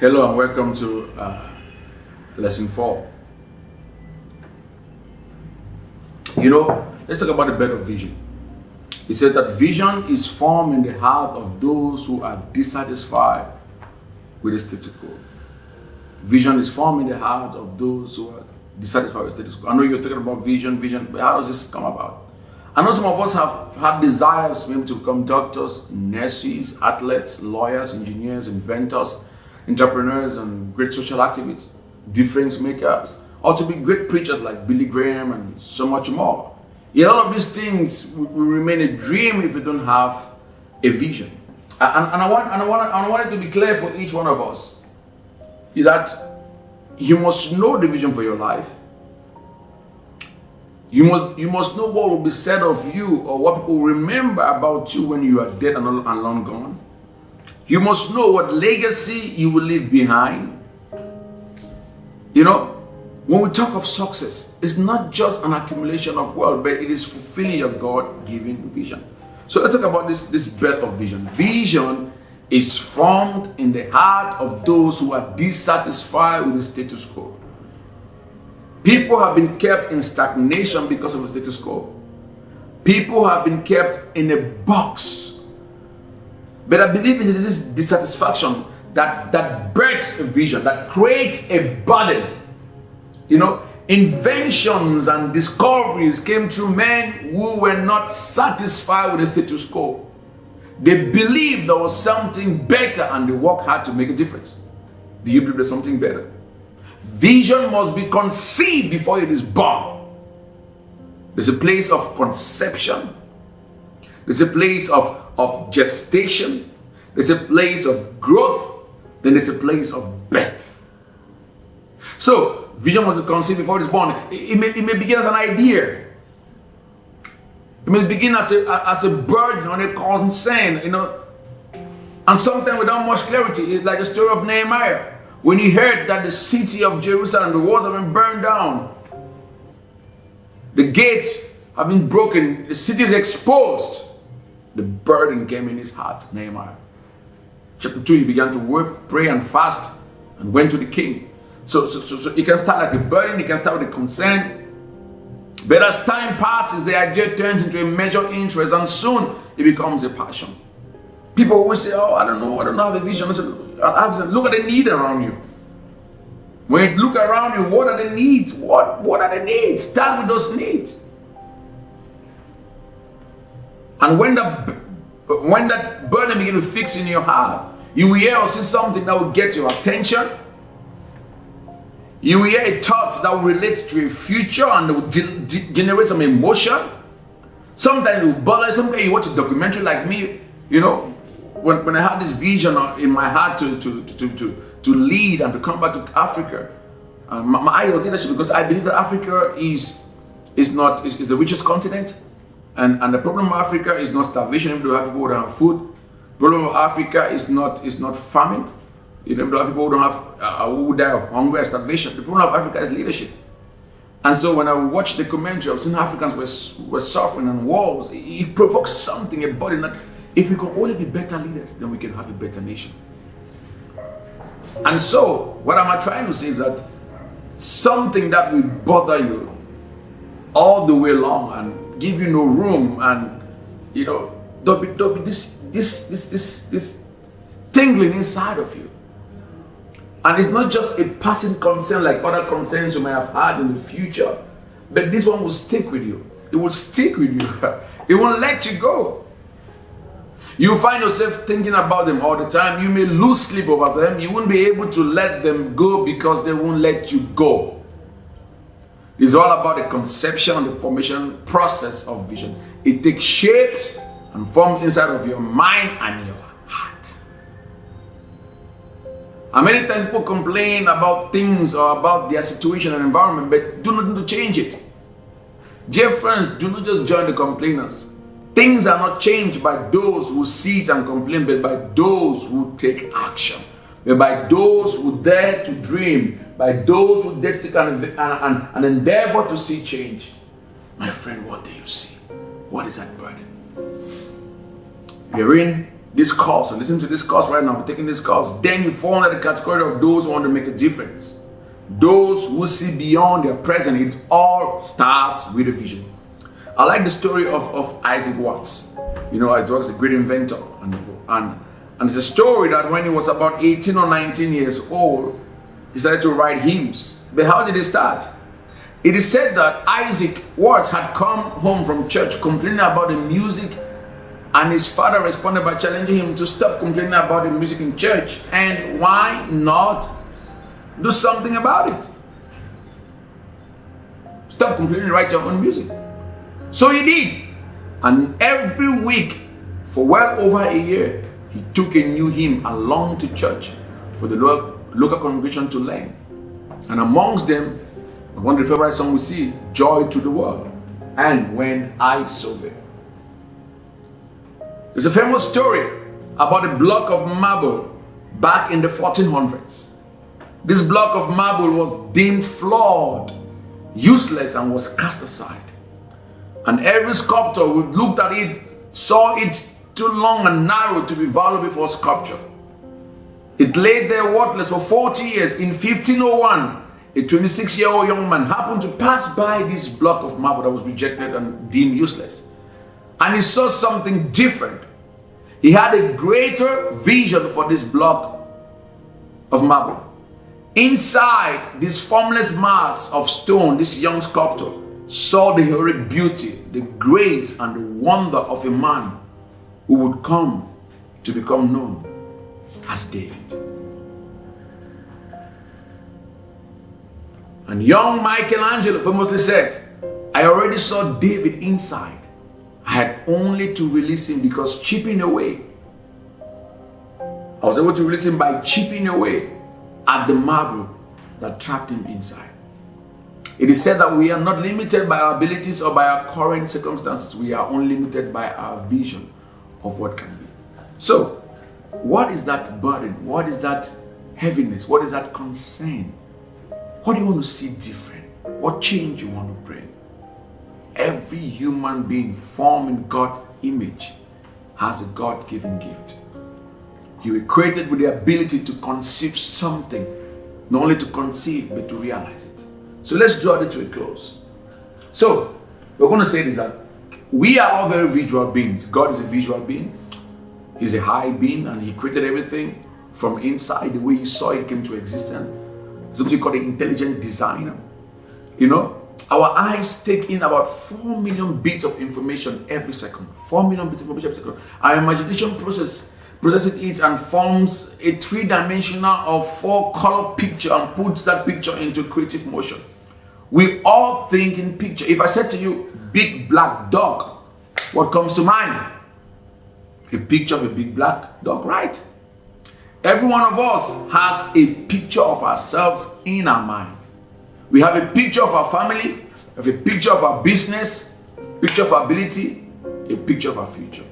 Hello and welcome to lesson 4. Let's talk about the birth of vision. He said that vision is formed in the heart of those who are dissatisfied with the status quo. Vision is formed in the heart of those who are dissatisfied with the status quo. I know you're talking about vision, but how does this come about? I know some of us have had desires maybe to become doctors, nurses, athletes, lawyers, engineers, inventors, entrepreneurs, and great social activists, difference makers, or to be great preachers like Billy Graham and so much more. Yet all of these things will remain a dream if we don't have a vision. And I want it to be clear for each one of us that you must know the vision for your life. You must know what will be said of you or what people remember about you when you are dead and long gone. You must know what legacy you will leave behind. When we talk of success, it's not just an accumulation of wealth, but it is fulfilling your God-given vision. So let's talk about this birth of vision. Vision is formed in the heart of those who are dissatisfied with the status quo. People have been kept in stagnation because of the status quo. People have been kept in a box. But I believe it is this dissatisfaction that births a vision, that creates a burden. Inventions and discoveries came through men who were not satisfied with the status quo. They believed there was something better and they worked hard to make a difference. Do you believe there's something better? Vision must be conceived before it is born. There's a place of conception. There's a place of gestation. There's a place of growth. Then there's a place of birth. So, vision must be conceived before it is born. It may begin as an idea. It may begin as a burden on a concern, and sometimes without much clarity. It's like the story of Nehemiah. When he heard that the city of Jerusalem, the walls have been burned down, the gates have been broken, the city is exposed, the burden came in his heart, Nehemiah. Chapter 2, he began to work, pray, and fast, and went to the king. So it can start like a burden, it can start with a concern. But as time passes, the idea turns into a major interest, and soon it becomes a passion. People always say, "Oh, I don't know, I don't have a vision." I ask them, look at the need around you. When you look around you, what are the needs? What are the needs? Start with those needs. And when that burden begins to fix in your heart, you will hear or see something that will get your attention. You will hear a thought that will relate to a future and will generate some emotion. Sometimes you will bother. Sometimes you watch a documentary like me. When I had this vision in my heart to lead and to come back to Africa, my idea of leadership, because I believe that Africa is the richest continent, and the problem of Africa is not starvation. If you have people who don't have food, the problem of Africa is not famine. If you have people who don't have who die of hunger and starvation. The problem of Africa is leadership. And so when I watched the commentary, I've seen Africans were suffering and wars. It provokes something about it that if we can only be better leaders, then we can have a better nation. And so, what am I trying to say is that something that will bother you all the way long and give you no room, and there'll be this tingling inside of you. And it's not just a passing concern like other concerns you may have had in the future, but this one will stick with you. It will stick with you. It won't let you go. You find yourself thinking about them all the time. You may lose sleep over them. You won't be able to let them go because they won't let you go. It's all about the conception and the formation process of vision. It takes shapes and forms inside of your mind and your heart. And many times people complain about things or about their situation and environment, but do not change it. Dear friends, do not just join the complainers. Things are not changed by those who sit and complain, but by those who take action. But by those who dare to dream, by those who dare to take an endeavor to see change. My friend, what do you see? What is that burden? You're in this course, or listen to this course right now, taking this course, then you fall under the category of those who want to make a difference. Those who see beyond their present. It all starts with a vision. I like the story of Isaac Watts. You know, Isaac Watts is a great inventor. And it's a story that when he was about 18 or 19 years old, he started to write hymns. But how did he start? It is said that Isaac Watts had come home from church complaining about the music, and his father responded by challenging him to stop complaining about the music in church, and why not do something about it? Stop complaining, write your own music. So he did. And every week, for well over a year, he took a new hymn along to church for the local congregation to learn. And amongst them, one of the favorite songs we see, Joy to the World, and When I Saw Thee. There's a famous story about a block of marble back in the 1400s. This block of marble was deemed flawed, useless, and was cast aside. And every sculptor who looked at it saw it too long and narrow to be valuable for sculpture. It lay there worthless for 40 years. In 1501, a 26-year-old young man happened to pass by this block of marble that was rejected and deemed useless. And he saw something different. He had a greater vision for this block of marble. Inside this formless mass of stone, this young sculptor saw the heroic beauty, the grace, and the wonder of a man who would come to become known as David. And young Michelangelo famously said, I already saw David inside. I had only to release him because chipping away. I was able to release him by chipping away at the marble that trapped him inside. It is said that we are not limited by our abilities or by our current circumstances. We are only limited by our vision of what can be. So, what is that burden? What is that heaviness? What is that concern? What do you want to see different? What change you want to bring? Every human being formed in God's image has a God-given gift. You were created with the ability to conceive something, not only to conceive, but to realize it. So let's draw it to a close. So, we're going to say this, that we are all very visual beings. God is a visual being. He's a high being, and He created everything from inside. The way He saw it came to existence. Something called an intelligent designer. You know, our eyes take in about 4 million bits of information every second. 4 million bits of information every second. Our imagination processes it and forms a 3-dimensional or 4-color picture and puts that picture into creative motion. We all think in picture. If I said to you, big black dog, what comes to mind? A picture of a big black dog, right? Every one of us has a picture of ourselves in our mind. We have a picture of our family, we have a picture of our business, picture of our ability, a picture of our future.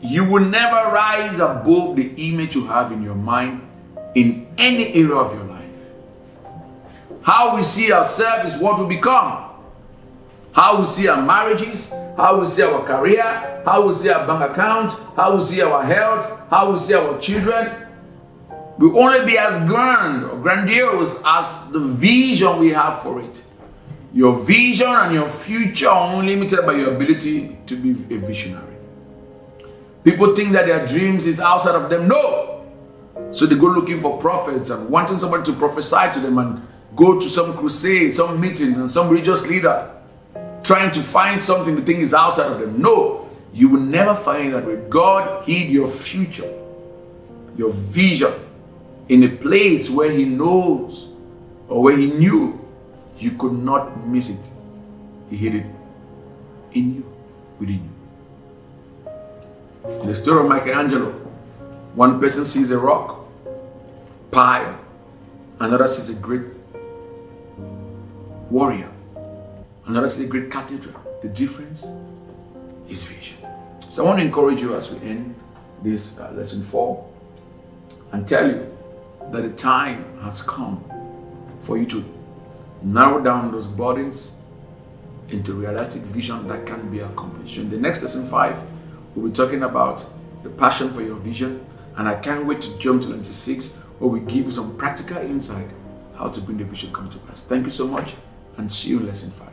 You will never rise above the image you have in your mind in any area of your life. How we see ourselves is what we become. How we see our marriages, how we see our career, how we see our bank account, how we see our health, how we see our children. Will only be as grand or grandiose as the vision we have for it. Your vision and your future are only limited by your ability to be a visionary. People think that their dreams is outside of them. No! So they go looking for prophets and wanting somebody to prophesy to them and go to some crusade, some meeting, and some religious leader trying to find something they think is outside of them. No! You will never find that way. God hid your future, your vision, in a place where He knows or where He knew you could not miss it. He hid it in you, within you. In the story of Michelangelo, one person sees a rock pile, another sees a great warrior, another sees a great cathedral. The difference is vision. So I want to encourage you as we end this lesson 4 and tell you that the time has come for you to narrow down those burdens into realistic vision that can be accomplished. In the next lesson 5, we'll be talking about the passion for your vision. And I can't wait to jump to 26, where we give you some practical insight how to bring the vision come to pass. Thank you so much, and see you in lesson 5.